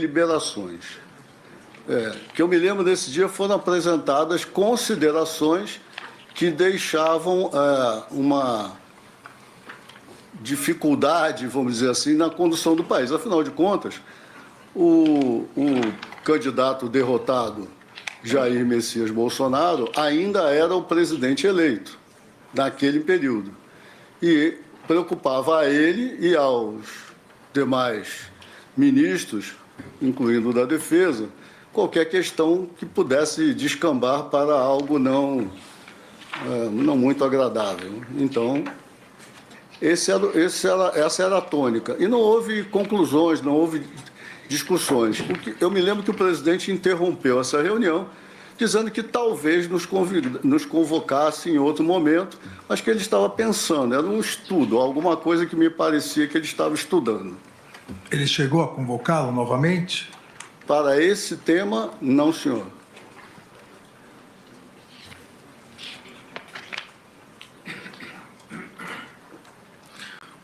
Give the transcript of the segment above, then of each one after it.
deliberações. Que eu me lembro desse dia foram apresentadas considerações que deixavam uma dificuldade, vamos dizer assim, na condução do país. Afinal de contas, o candidato derrotado, Jair Messias Bolsonaro, ainda era o presidente eleito naquele período. E preocupava a ele e aos demais ministros, incluindo o da Defesa, qualquer questão que pudesse descambar para algo não muito agradável. Então, essa era a tônica. E não houve conclusões, não houve discussões. Eu me lembro que o presidente interrompeu essa reunião, dizendo que talvez nos convocasse em outro momento, mas que ele estava pensando, era um estudo, alguma coisa que me parecia que ele estava estudando. Ele chegou a convocá-lo novamente? Para esse tema, não, senhor.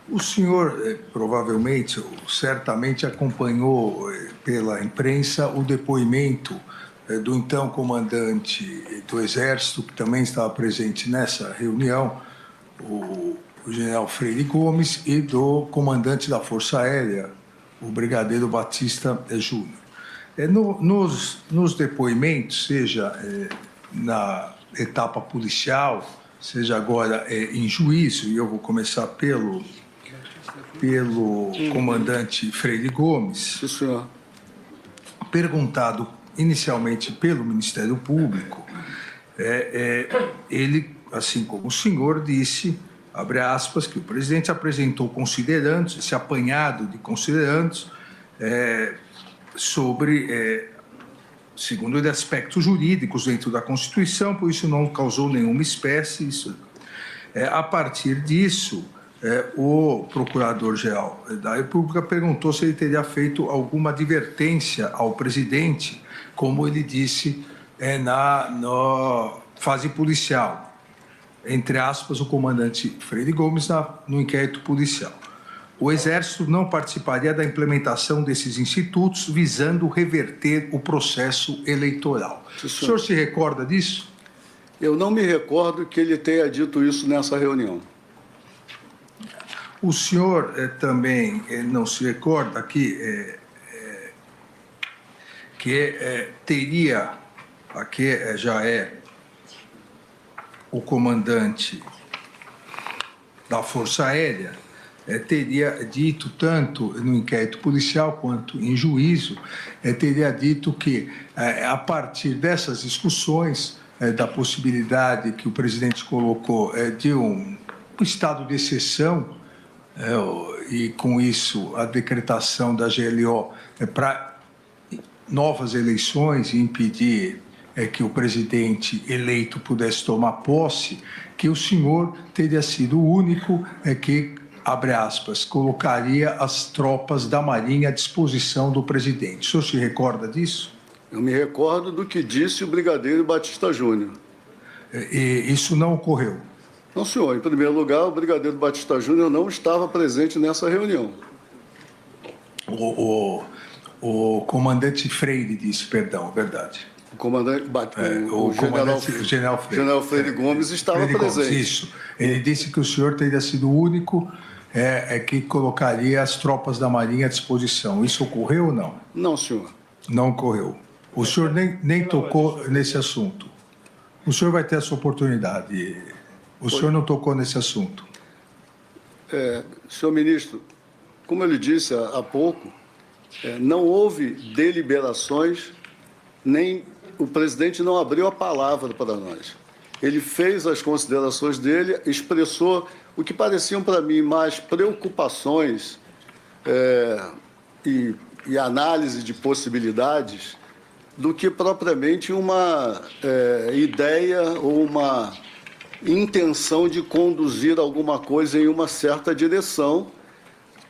O senhor, provavelmente, certamente acompanhou pela imprensa o depoimento do então comandante do Exército, que também estava presente nessa reunião, o general Freire Gomes, e do comandante da Força Aérea, o brigadeiro Batista Júnior. Nos depoimentos, seja na etapa policial, seja agora em juízo, e eu vou começar pelo comandante Freire Gomes, Sim, senhor. Perguntado inicialmente pelo Ministério Público, ele, assim como o senhor, disse, abre aspas, que o presidente apresentou considerandos, esse apanhado de considerandos, sobre, segundo ele, aspectos jurídicos dentro da Constituição, por isso não causou nenhuma espécie. A partir disso, o Procurador-Geral da República perguntou se ele teria feito alguma advertência ao presidente, como ele disse na fase policial, entre aspas, o comandante Freire Gomes no inquérito policial. O Exército não participaria da implementação desses institutos visando reverter o processo eleitoral. O senhor se recorda disso? Eu não me recordo que ele tenha dito isso nessa reunião. O senhor também não se recorda que teria, aqui já o comandante da Força Aérea, teria dito, tanto no inquérito policial quanto em juízo, teria dito que, a partir dessas discussões, da possibilidade que o presidente colocou de um estado de exceção, e com isso a decretação da GLO para novas eleições e impedir que o presidente eleito pudesse tomar posse, que o senhor teria sido o único que, abre aspas, colocaria as tropas da Marinha à disposição do presidente. O senhor se recorda disso? Eu me recordo do que disse o brigadeiro Batista Júnior. E isso não ocorreu? Não, senhor. Em primeiro lugar, o brigadeiro Batista Júnior não estava presente nessa reunião. O comandante Freire disse, perdão, verdade. O comandante, o general Freire Gomes estava Freire presente. Gomes, isso. Ele disse que o senhor teria sido o único que colocaria as tropas da Marinha à disposição. Isso ocorreu ou não? Não, senhor. Não ocorreu. O senhor nem tocou nesse assunto. O senhor vai ter essa oportunidade. O senhor não tocou nesse assunto. Senhor ministro, como eu lhe disse há pouco, não houve deliberações, nem o presidente não abriu a palavra para nós. Ele fez as considerações dele, expressou o que pareciam para mim mais preocupações e análise de possibilidades do que propriamente uma ideia ou uma intenção de conduzir alguma coisa em uma certa direção.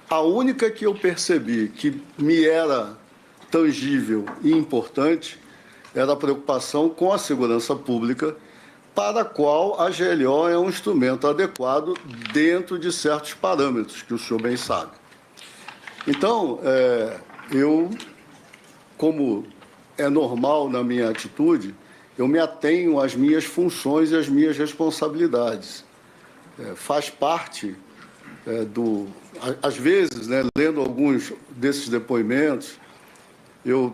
A única que eu percebi que me era tangível e importante era a preocupação com a segurança pública, para a qual a GLO é um instrumento adequado dentro de certos parâmetros, que o senhor bem sabe. Então, eu como é normal na minha atitude, eu me atenho às minhas funções e às minhas responsabilidades. Faz parte às vezes, né, lendo alguns desses depoimentos, eu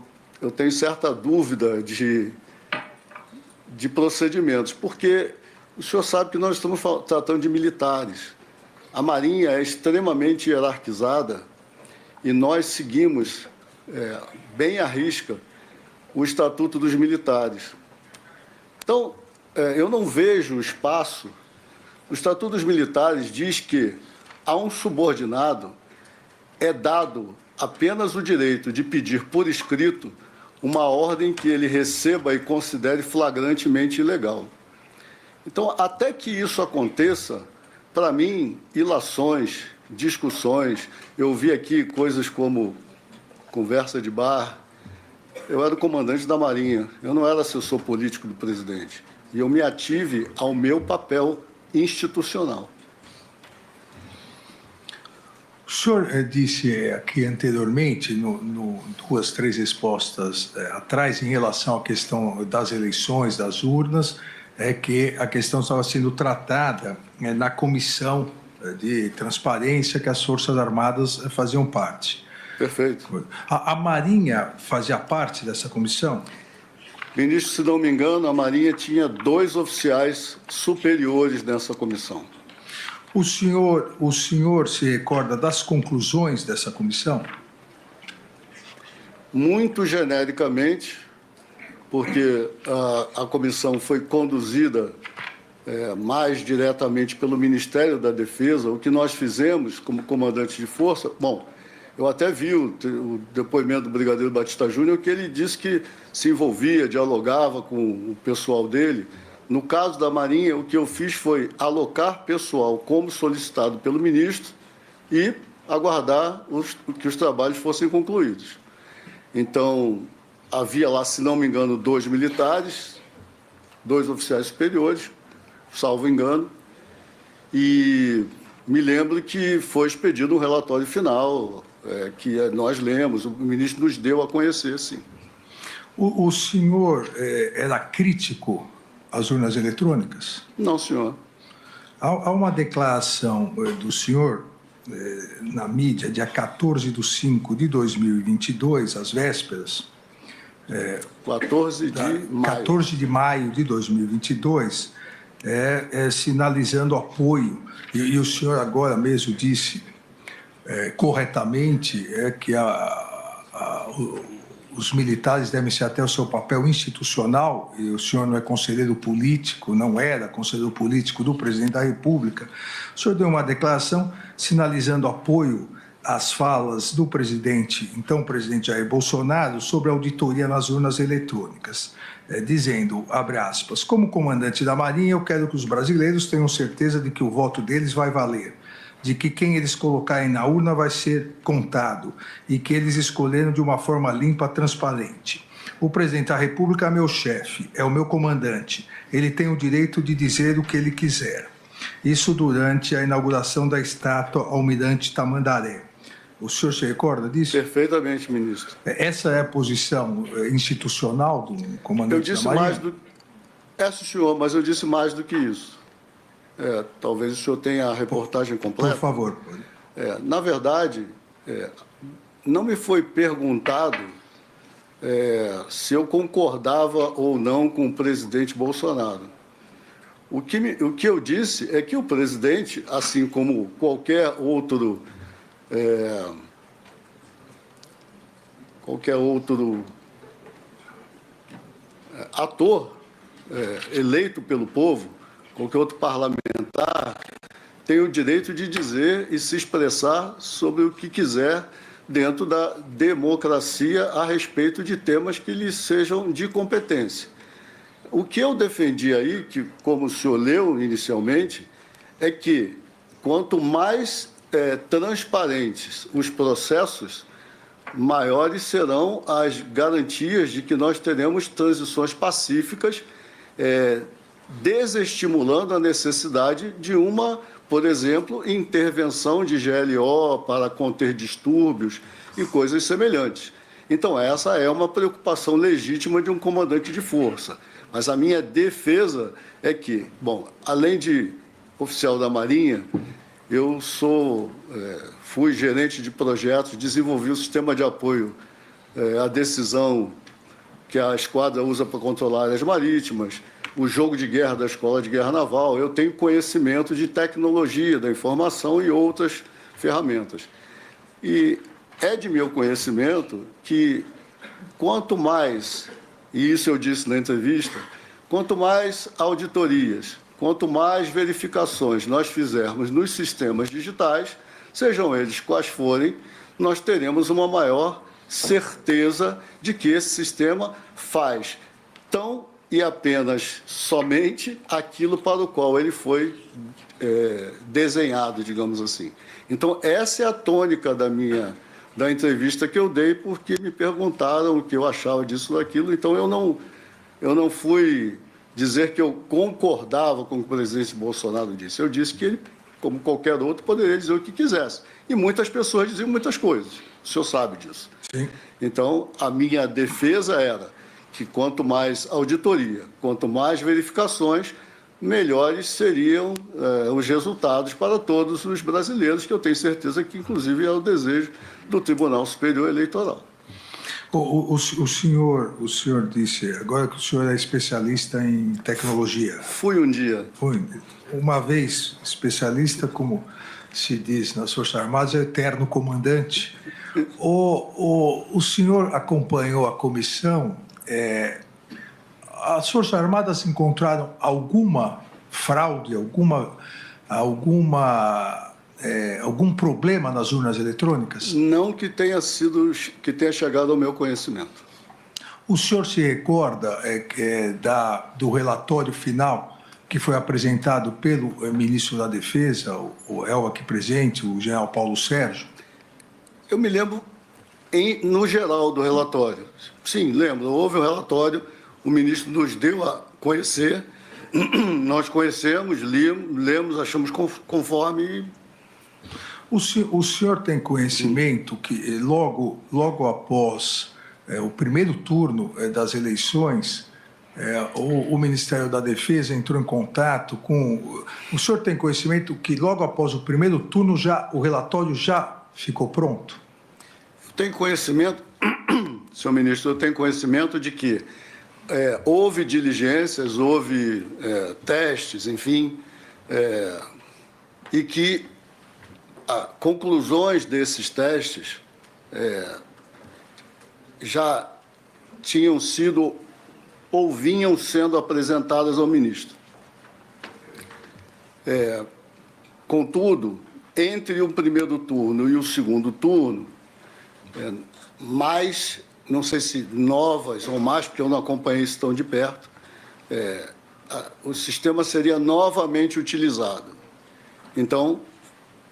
tenho certa dúvida de procedimentos, porque o senhor sabe que nós estamos tratando de militares. A Marinha é extremamente hierarquizada e nós seguimos bem à risca o Estatuto dos Militares. Então, eu não vejo espaço. O Estatuto dos Militares diz que a um subordinado é dado apenas o direito de pedir por escrito uma ordem que ele receba e considere flagrantemente ilegal. Então, até que isso aconteça, para mim, ilações, discussões, eu ouvi aqui coisas como conversa de bar. Eu era o comandante da Marinha, eu não era assessor político do presidente. E eu me ative ao meu papel institucional. O senhor disse aqui anteriormente, duas, três respostas atrás, em relação à questão das eleições, das urnas, que a questão estava sendo tratada na comissão de transparência que as Forças Armadas faziam parte. Perfeito. A Marinha fazia parte dessa comissão? Ministro, se não me engano, a Marinha tinha 2 oficiais superiores nessa comissão. O senhor se recorda das conclusões dessa comissão? Muito genericamente, porque a comissão foi conduzida mais diretamente pelo Ministério da Defesa. O que nós fizemos como comandante de força, bom, eu até vi o depoimento do Brigadeiro Batista Júnior, que ele disse que se envolvia, dialogava com o pessoal dele. No caso da Marinha, o que eu fiz foi alocar pessoal como solicitado pelo ministro e aguardar que os trabalhos fossem concluídos. Então, havia lá, se não me engano, 2 militares, 2 oficiais superiores, salvo engano, e me lembro que foi expedido um relatório final, que nós lemos, o ministro nos deu a conhecer, sim. O senhor era crítico às urnas eletrônicas? Não, senhor. Há uma declaração do senhor na mídia, dia 14/5/2022, às vésperas. 14 de maio. 14 de maio de 2022, sinalizando apoio. E o senhor agora mesmo disse corretamente que os militares devem ser até o seu papel institucional, e o senhor não é conselheiro político, não era conselheiro político do presidente da República. O senhor deu uma declaração sinalizando apoio às falas do presidente, então presidente Jair Bolsonaro, sobre a auditoria nas urnas eletrônicas, dizendo, abre aspas, como comandante da Marinha, eu quero que os brasileiros tenham certeza de que o voto deles vai valer, de que quem eles colocarem na urna vai ser contado e que eles escolheram de uma forma limpa, transparente. O presidente da República é meu chefe, é o meu comandante. Ele tem o direito de dizer o que ele quiser. Isso durante a inauguração da estátua Almirante Tamandaré. O senhor se recorda disso? Perfeitamente, ministro. Essa é a posição institucional do comandante da Marinha? Eu disse senhor, mas eu disse mais do que isso. Talvez o senhor tenha a reportagem completa. Por favor. Na verdade, não me foi perguntado se eu concordava ou não com o presidente Bolsonaro. O que eu disse é que o presidente, assim como qualquer outro ator eleito pelo povo, qualquer outro parlamentar, tem o direito de dizer e se expressar sobre o que quiser dentro da democracia a respeito de temas que lhe sejam de competência. O que eu defendi aí, que, como o senhor leu inicialmente, é que quanto mais transparentes os processos, maiores serão as garantias de que nós teremos transições pacíficas, desestimulando a necessidade de uma, por exemplo, intervenção de GLO para conter distúrbios e coisas semelhantes. Então, essa é uma preocupação legítima de um comandante de força. Mas a minha defesa é que, bom, além de oficial da Marinha, eu fui gerente de projetos, desenvolvi o sistema de apoio à decisão que a esquadra usa para controlar áreas marítimas, o jogo de guerra da Escola de Guerra Naval. Eu tenho conhecimento de tecnologia da informação e outras ferramentas. E é de meu conhecimento que quanto mais, e isso eu disse na entrevista, quanto mais auditorias, quanto mais verificações nós fizermos nos sistemas digitais, sejam eles quais forem, nós teremos uma maior certeza de que esse sistema faz tão e apenas somente aquilo para o qual ele foi desenhado, digamos assim. Então, essa é a tônica da entrevista que eu dei, porque me perguntaram o que eu achava disso ou daquilo. Então, eu não fui dizer que eu concordava com o que o presidente Bolsonaro disse. Eu disse que ele, como qualquer outro, poderia dizer o que quisesse. E muitas pessoas diziam muitas coisas. O senhor sabe disso. Sim. Então, a minha defesa era que quanto mais auditoria, quanto mais verificações, melhores seriam os resultados para todos os brasileiros, que eu tenho certeza que, inclusive, é o desejo do Tribunal Superior Eleitoral. O senhor disse agora que o senhor é especialista em tecnologia. Fui um dia. Fui. Uma vez especialista, como se diz nas Forças Armadas, é eterno comandante. O senhor acompanhou a comissão. As Forças Armadas encontraram alguma fraude, algum problema nas urnas eletrônicas? Não que tenha chegado ao meu conhecimento. O senhor se recorda do relatório final que foi apresentado pelo ministro da Defesa, o aqui presente, o general Paulo Sérgio? Eu me lembro, no geral, do relatório. Sim, lembro. Houve um relatório, o ministro nos deu a conhecer, nós conhecemos, lemos, achamos conforme. O senhor tem conhecimento que logo após o primeiro turno das eleições, o Ministério da Defesa entrou em contato com... O senhor tem conhecimento que logo após o primeiro turno o relatório já ficou pronto? Eu tenho conhecimento, senhor ministro, eu tenho conhecimento de que houve diligências, houve testes, enfim, e que conclusões desses testes já tinham sido ou vinham sendo apresentadas ao ministro. Contudo, entre o primeiro turno e o segundo turno, mais, não sei se novas ou mais, porque eu não acompanhei isso tão de perto, o sistema seria novamente utilizado. Então,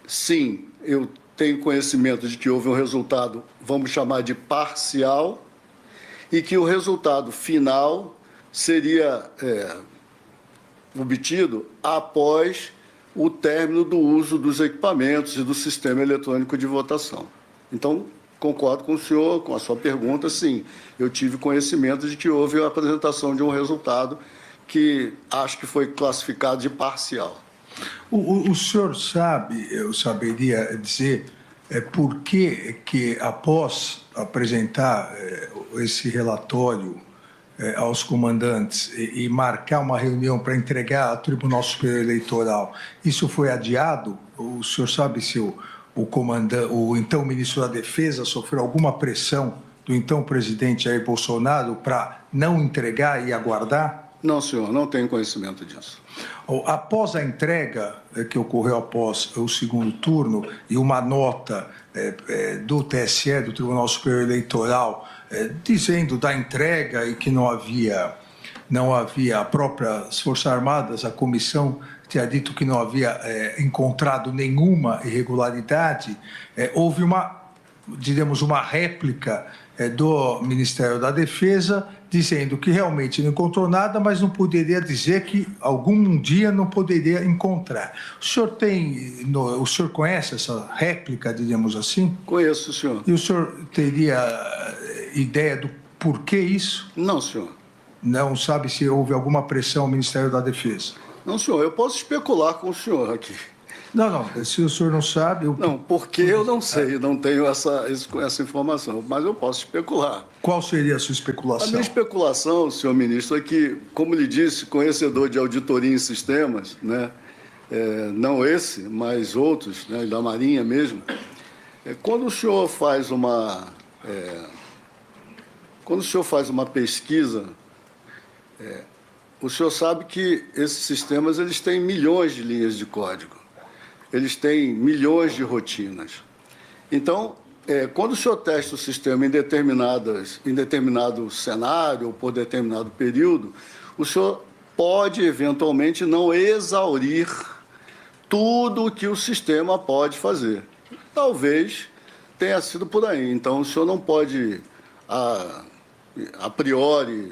sim, eu tenho conhecimento de que houve um resultado, vamos chamar de parcial, e que o resultado final seria obtido após o término do uso dos equipamentos e do sistema eletrônico de votação. Então, concordo com o senhor, com a sua pergunta, sim. Eu tive conhecimento de que houve a apresentação de um resultado que acho que foi classificado de parcial. O senhor sabe, eu saberia dizer, por que após apresentar esse relatório aos comandantes e marcar uma reunião para entregar ao Tribunal Superior Eleitoral, isso foi adiado? O senhor sabe se o então ministro da Defesa sofreu alguma pressão do então presidente Jair Bolsonaro para não entregar e aguardar? Não, senhor, não tenho conhecimento disso. Após a entrega que ocorreu após o segundo turno e uma nota do TSE, do Tribunal Superior Eleitoral, dizendo da entrega e que não havia a próprias Forças Armadas, a comissão tinha dito que não havia encontrado nenhuma irregularidade, houve uma réplica do Ministério da Defesa dizendo que realmente não encontrou nada, mas não poderia dizer que algum dia não poderia encontrar. O senhor conhece essa réplica, digamos assim? Conheço, senhor. E o senhor teria ideia do porquê isso? Não, senhor. Não sabe se houve alguma pressão ao Ministério da Defesa? Não, senhor, eu posso especular com o senhor aqui. Não, se o senhor não sabe... Não, porque eu não sei, não tenho essa informação, mas eu posso especular. Qual seria a sua especulação? A minha especulação, senhor ministro, é que, como lhe disse, conhecedor de auditoria em sistemas, né, não esse, mas outros, né, da Marinha mesmo, quando o senhor faz uma pesquisa, o senhor sabe que esses sistemas eles têm milhões de linhas de código, eles têm milhões de rotinas. Então, quando o senhor testa o sistema em determinado cenário ou por determinado período, o senhor pode, eventualmente, não exaurir tudo o que o sistema pode fazer. Talvez tenha sido por aí. Então, o senhor não pode, a priori,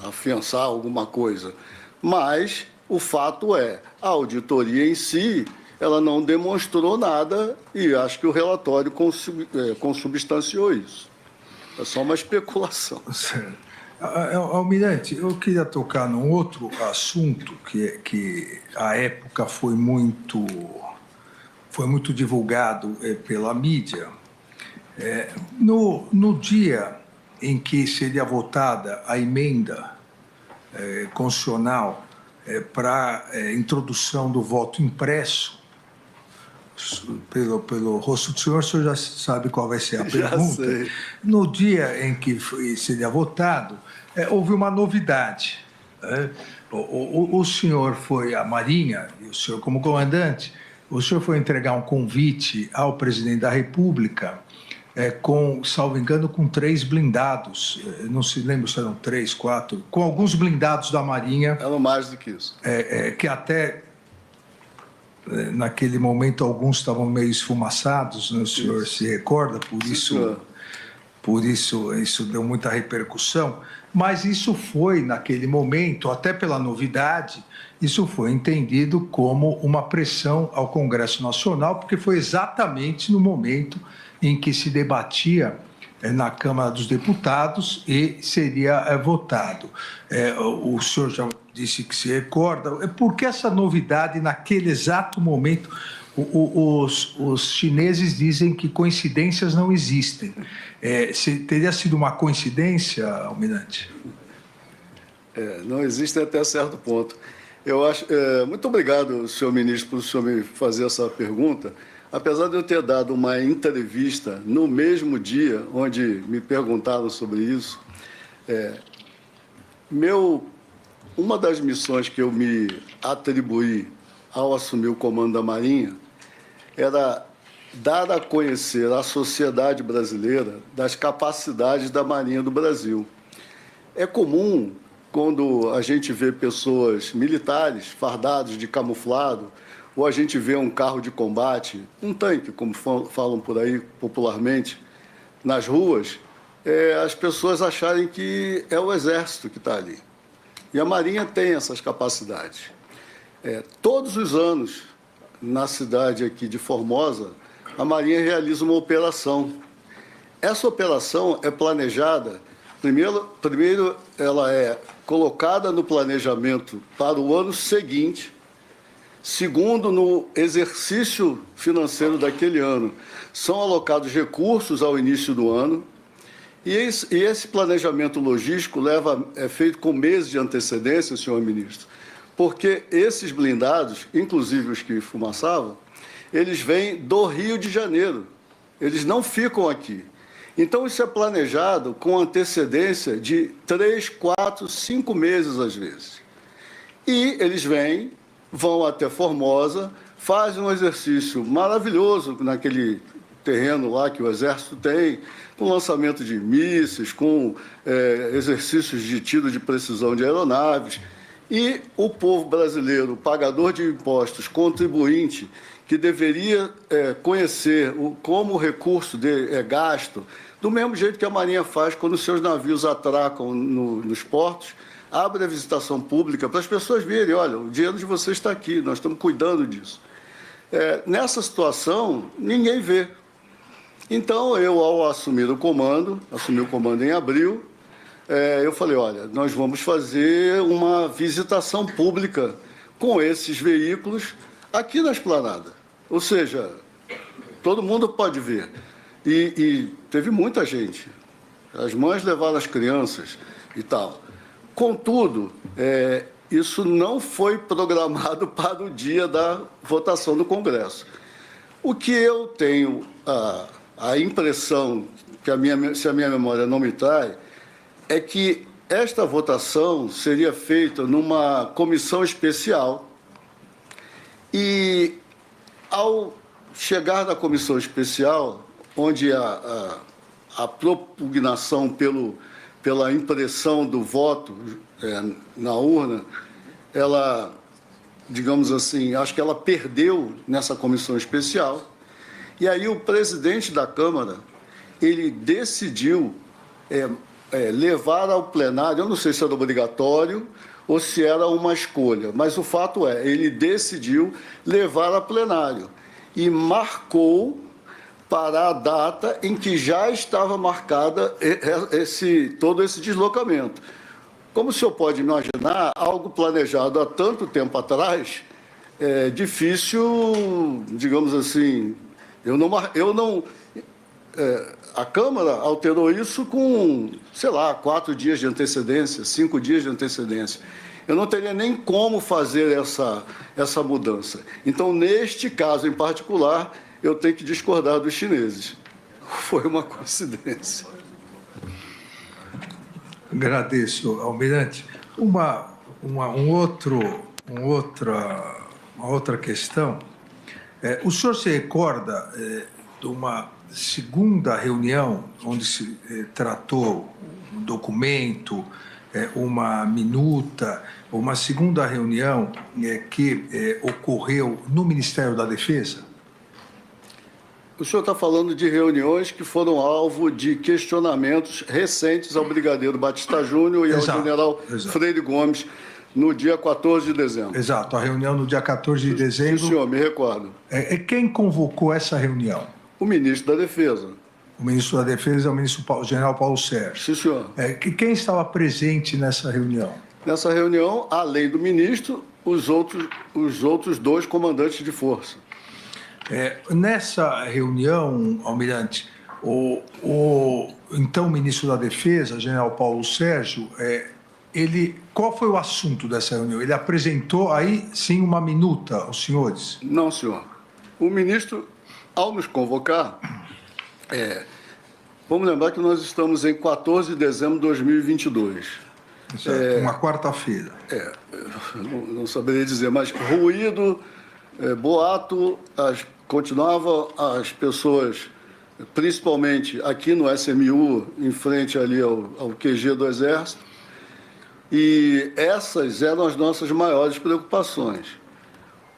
afiançar alguma coisa. Mas o fato é, a auditoria em si, ela não demonstrou nada e acho que o relatório consubstanciou isso. É só uma especulação. Almirante, eu queria tocar num outro assunto que à época foi muito divulgado pela mídia. No dia em que seria votada a emenda constitucional para introdução do voto impresso, pelo rosto do senhor, o senhor já sabe qual vai ser a pergunta. Já sei. No dia em que seria votado, houve uma novidade. O senhor foi à Marinha, e o senhor como comandante, o senhor foi entregar um convite ao presidente da República, salvo engano, com 3 blindados. Não se lembra se eram 3, 4, com alguns blindados da Marinha. Eram mais do que isso. Que até... naquele momento, alguns estavam meio esfumaçados, né? O senhor se recorda, por isso isso deu muita repercussão, mas isso foi, naquele momento, até pela novidade, isso foi entendido como uma pressão ao Congresso Nacional, porque foi exatamente no momento em que se debatia na Câmara dos Deputados e seria votado. O senhor já disse que se recorda. Por que essa novidade naquele exato momento? Os chineses dizem que coincidências não existem. Teria sido uma coincidência, Almirante? Não existe até certo ponto. Eu acho. Muito obrigado, senhor ministro, por o senhor me fazer essa pergunta. Apesar de eu ter dado uma entrevista no mesmo dia onde me perguntaram sobre isso, uma das missões que eu me atribuí ao assumir o comando da Marinha era dar a conhecer à sociedade brasileira das capacidades da Marinha do Brasil. É comum, quando a gente vê pessoas militares fardados de camuflado, ou a gente vê um carro de combate, um tanque, como falam por aí popularmente, nas ruas, as pessoas acharem que é o Exército que está ali. E a Marinha tem essas capacidades. Todos os anos, na cidade aqui de Formosa, a Marinha realiza uma operação. Essa operação é planejada, primeiro ela é colocada no planejamento para o ano seguinte. Segundo, no exercício financeiro daquele ano, são alocados recursos ao início do ano, e esse planejamento logístico é feito com meses de antecedência, senhor ministro, porque esses blindados, inclusive os que fumaçavam, eles vêm do Rio de Janeiro, eles não ficam aqui. Então, isso é planejado com antecedência de 3, 4, 5 meses, às vezes. E eles vão até Formosa, fazem um exercício maravilhoso naquele terreno lá que o Exército tem, com lançamento de mísseis, com exercícios de tiro de precisão de aeronaves. E o povo brasileiro, pagador de impostos, contribuinte, que deveria conhecer como o recurso é gasto, do mesmo jeito que a Marinha faz quando os seus navios atracam nos portos, abre a visitação pública para as pessoas verem, olha, o dinheiro de vocês está aqui, nós estamos cuidando disso. Nessa situação, ninguém vê. Então, eu, ao assumir o comando em abril, eu falei, olha, nós vamos fazer uma visitação pública com esses veículos aqui na Esplanada. Ou seja, todo mundo pode ver. E teve muita gente. As mães levaram as crianças e tal. Contudo, isso não foi programado para o dia da votação do Congresso. O que eu tenho a impressão, que se a minha memória não me trai, é que esta votação seria feita numa comissão especial e, ao chegar na comissão especial, onde a propugnação pela impressão do voto na urna, ela, digamos assim, acho que ela perdeu nessa comissão especial. E aí o presidente da Câmara, ele decidiu levar ao plenário, eu não sei se era obrigatório ou se era uma escolha, mas o fato ele decidiu levar a plenário e marcou para a data em que já estava marcada todo esse deslocamento. Como o senhor pode imaginar, algo planejado há tanto tempo atrás, é difícil, digamos assim, a Câmara alterou isso com, sei lá, 4 dias de antecedência, 5 dias de antecedência. Eu não teria nem como fazer essa mudança. Então, neste caso em particular, eu tenho que discordar dos chineses. Foi uma coincidência. Agradeço, Almirante. Uma outra questão. O senhor se recorda de uma segunda reunião onde se tratou um documento, uma minuta, uma segunda reunião que ocorreu no Ministério da Defesa? O senhor está falando de reuniões que foram alvo de questionamentos recentes ao brigadeiro Batista Júnior e ao general Freire Gomes no dia 14 de dezembro. Exato, a reunião no dia 14 de dezembro. Sim, senhor, me recordo. Quem convocou essa reunião? O ministro da Defesa. O ministro da Defesa é o general Paulo Sérgio. Sim, senhor. Quem estava presente nessa reunião? Nessa reunião, além do ministro, os outros 2 comandantes de força. Nessa reunião, Almirante, então ministro da Defesa, general Paulo Sérgio, qual foi o assunto dessa reunião? Ele apresentou aí, sim, uma minuta aos senhores? Não, senhor. O ministro, ao nos convocar, vamos lembrar que nós estamos em 14 de dezembro de 2022. Uma quarta-feira. Não saberia dizer, mas ruído, boato, continuava as pessoas, principalmente aqui no SMU, em frente ali ao QG do Exército, e essas eram as nossas maiores preocupações.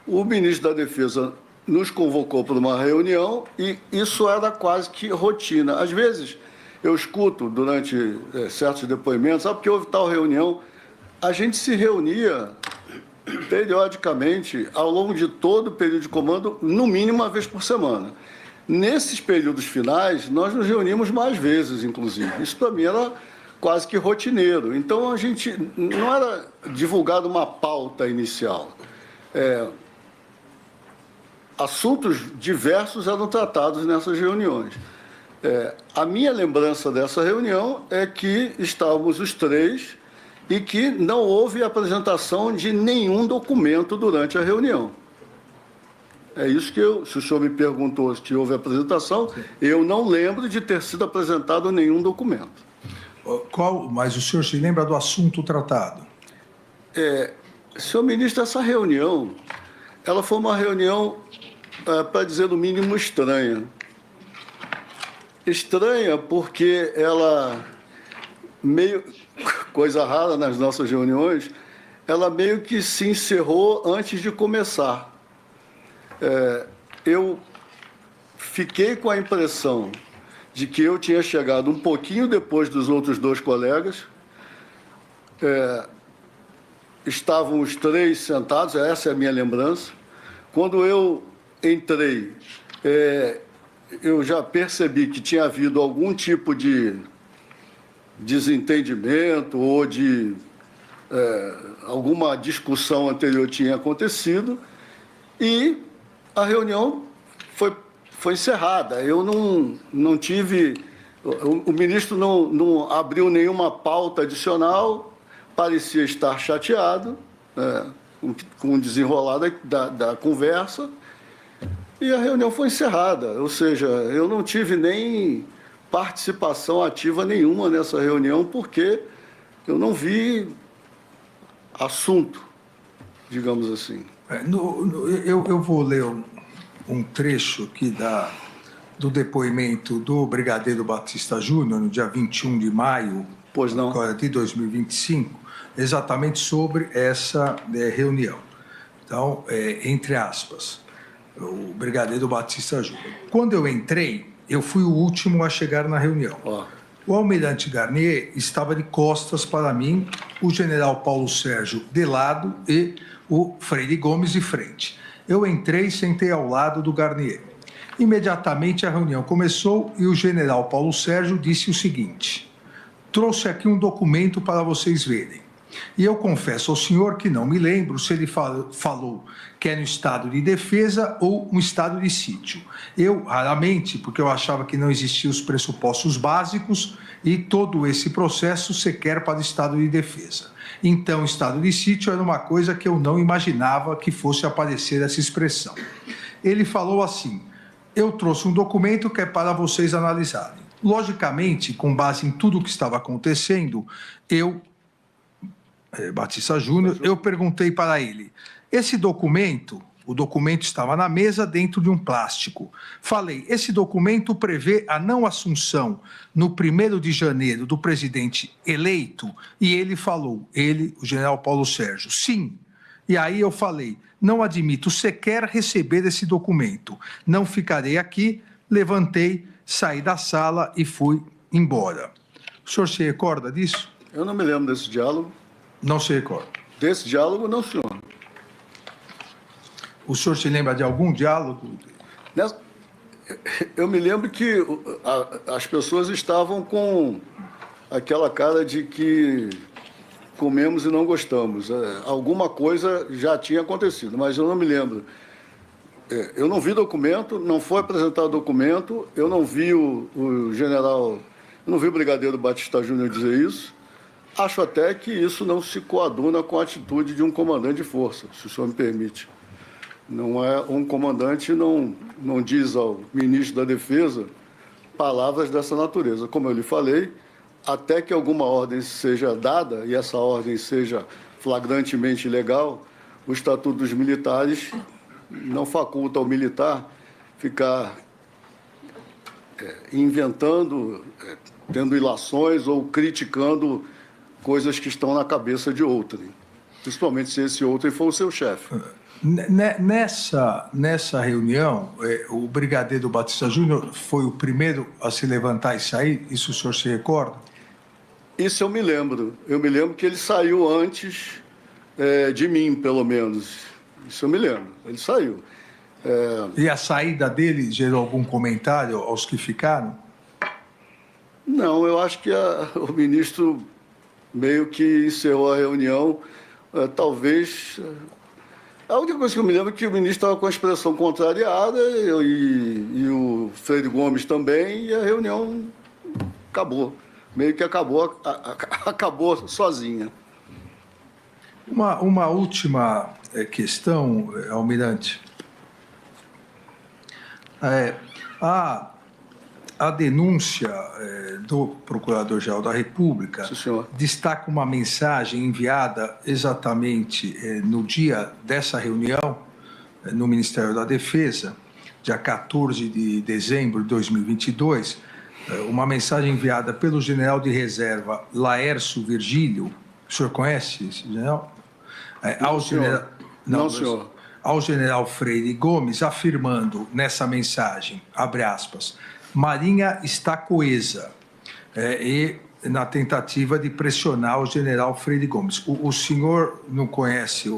O ministro da Defesa nos convocou para uma reunião e isso era quase que rotina. Às vezes, eu escuto durante certos depoimentos, porque houve tal reunião, a gente se reunia periodicamente, ao longo de todo o período de comando, no mínimo uma vez por semana. Nesses períodos finais, nós nos reunimos mais vezes, inclusive. Isso, para mim, era quase que rotineiro. Então, a gente não era divulgada uma pauta inicial. Assuntos diversos eram tratados nessas reuniões. A minha lembrança dessa reunião é que estávamos os 3 e que não houve apresentação de nenhum documento durante a reunião. É isso que se o senhor me perguntou se houve apresentação, eu não lembro de ter sido apresentado nenhum documento. Mas o senhor se lembra do assunto tratado? Senhor ministro, essa reunião, ela foi uma reunião, para dizer no mínimo, estranha. Estranha porque ela, coisa rara nas nossas reuniões, ela meio que se encerrou antes de começar. Eu fiquei com a impressão de que eu tinha chegado um pouquinho depois dos outros 2 colegas. Estavam os 3 sentados, essa é a minha lembrança. Quando eu entrei, eu já percebi que tinha havido algum tipo de desentendimento ou de alguma discussão anterior tinha acontecido e a reunião foi encerrada. Eu não tive... O ministro não abriu nenhuma pauta adicional, parecia estar chateado com o desenrolar da conversa, e a reunião foi encerrada. Ou seja, eu não tive nem participação ativa nenhuma nessa reunião, porque eu não vi assunto, digamos assim. Eu vou ler um trecho aqui do depoimento do Brigadeiro Batista Júnior, no dia 21 de maio de 2025, exatamente sobre essa reunião. Então, entre aspas, o Brigadeiro Batista Júnior. Quando eu entrei, eu fui o último a chegar na reunião. O almirante Garnier estava de costas para mim, o general Paulo Sérgio de lado e o Freire Gomes de frente. Eu entrei e sentei ao lado do Garnier. Imediatamente a reunião começou e o general Paulo Sérgio disse o seguinte: trouxe aqui um documento para vocês verem. E eu confesso ao senhor que não me lembro se ele falou que é no estado de defesa ou um estado de sítio. Eu, raramente, porque eu achava que não existiam os pressupostos básicos e todo esse processo sequer para o estado de defesa. Então, estado de sítio era uma coisa que eu não imaginava que fosse aparecer essa expressão. Ele falou assim: eu trouxe um documento que é para vocês analisarem. Logicamente, com base em tudo o que estava acontecendo, Batista Júnior, eu perguntei para ele, esse documento, o documento estava na mesa dentro de um plástico. Falei, esse documento prevê a não assunção no 1º de janeiro do presidente eleito? E ele falou, o general Paulo Sérgio, sim. E aí eu falei, não admito sequer receber esse documento. Não ficarei aqui, levantei, saí da sala e fui embora. O senhor se recorda disso? Eu não me lembro desse diálogo. Não se recorda. Desse diálogo, não, senhor. O senhor se lembra de algum diálogo? Eu me lembro que as pessoas estavam com aquela cara de que comemos e não gostamos. Alguma coisa já tinha acontecido, mas eu não me lembro. Eu não vi documento, não foi apresentado documento, eu não vi o general, eu não vi o brigadeiro Batista Júnior dizer isso. Acho até que isso não se coaduna com a atitude de um comandante de força, se o senhor me permite. Não é um comandante, não diz ao ministro da Defesa palavras dessa natureza. Como eu lhe falei, até que alguma ordem seja dada, e essa ordem seja flagrantemente ilegal, o Estatuto dos Militares não faculta ao militar ficar inventando, tendo ilações ou criticando coisas que estão na cabeça de outrem, principalmente se esse outrem for o seu chefe. Nessa reunião, o brigadeiro Batista Júnior foi o primeiro a se levantar e sair? Isso o senhor se recorda? Isso eu me lembro. Eu me lembro que ele saiu antes de mim, pelo menos. Isso eu me lembro. Ele saiu. E a saída dele gerou algum comentário aos que ficaram? Não, eu acho que o ministro meio que encerrou a reunião, talvez... A única coisa que eu me lembro é que o ministro estava com a expressão contrariada e o Freire Gomes também, e a reunião acabou. Meio que acabou sozinha. Uma última questão, almirante. A denúncia do Procurador-Geral da República destaca uma mensagem enviada exatamente no dia dessa reunião no Ministério da Defesa, dia 14 de dezembro de 2022, uma mensagem enviada pelo general de reserva Laércio Virgílio. O senhor conhece esse general? Não, senhor. Ao general Freire Gomes, afirmando nessa mensagem, abre aspas, Marinha está coesa, e na tentativa de pressionar o general Freire Gomes. O senhor não conhece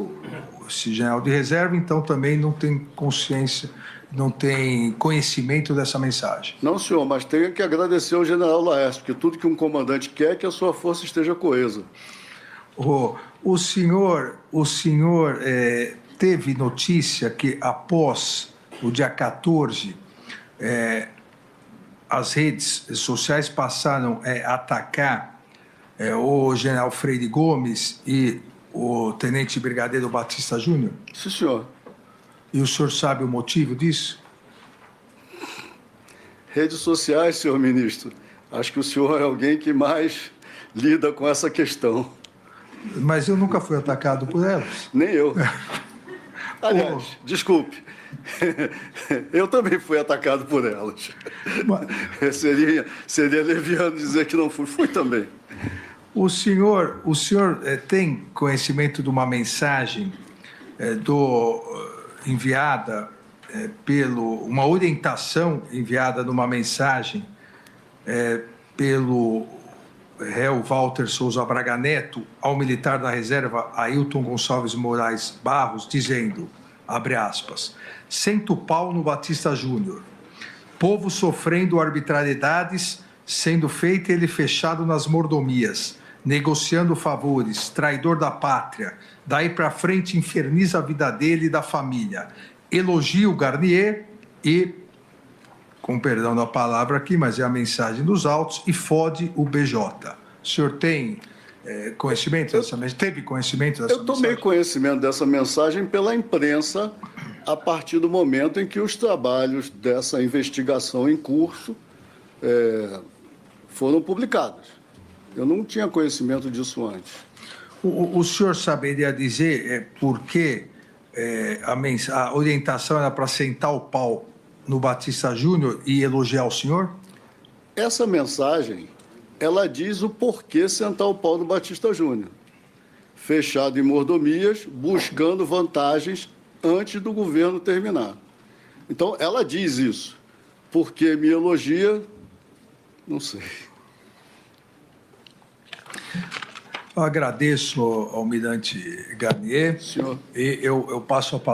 esse general de reserva, então também não tem consciência não tem conhecimento dessa mensagem. Não, senhor, mas tenho que agradecer ao general Laércio, porque tudo que um comandante quer é que a sua força esteja coesa. O senhor teve notícia que após o dia 14, as redes sociais passaram a atacar o general Freire Gomes e o tenente brigadeiro Batista Júnior? Sim, senhor. E o senhor sabe o motivo disso? Redes sociais, senhor ministro. Acho que o senhor é alguém que mais lida com essa questão. Mas eu nunca fui atacado por elas. Nem eu. Aliás, desculpe. Eu também fui atacado por elas. Mas... Seria leviano dizer que não fui. Fui também. O senhor tem conhecimento de uma mensagem enviada uma orientação enviada numa mensagem pelo réu Walter Souza Braga Neto ao militar da reserva Ailton Gonçalves Moraes Barros, dizendo, abre aspas, senta o pau no Batista Júnior, povo sofrendo arbitrariedades, sendo feito ele fechado nas mordomias, negociando favores, traidor da pátria, daí para frente inferniza a vida dele e da família, elogia o Garnier e, com perdão da palavra aqui, mas é a mensagem dos autos, e fode o BJ. O senhor tem conhecimento dessa mensagem? Teve conhecimento dessa mensagem? Eu tomei conhecimento dessa mensagem pela imprensa a partir do momento em que os trabalhos dessa investigação em curso foram publicados. Eu não tinha conhecimento disso antes. O senhor saberia dizer por que a orientação era para sentar o pau no Batista Júnior e elogiar o senhor? Essa mensagem, ela diz o porquê sentar o pau no Batista Júnior. Fechado em mordomias, buscando vantagens antes do governo terminar. Então, ela diz isso. Porque me elogia, não sei. Eu agradeço ao almirante Garnier. Senhor. E eu passo a palavra.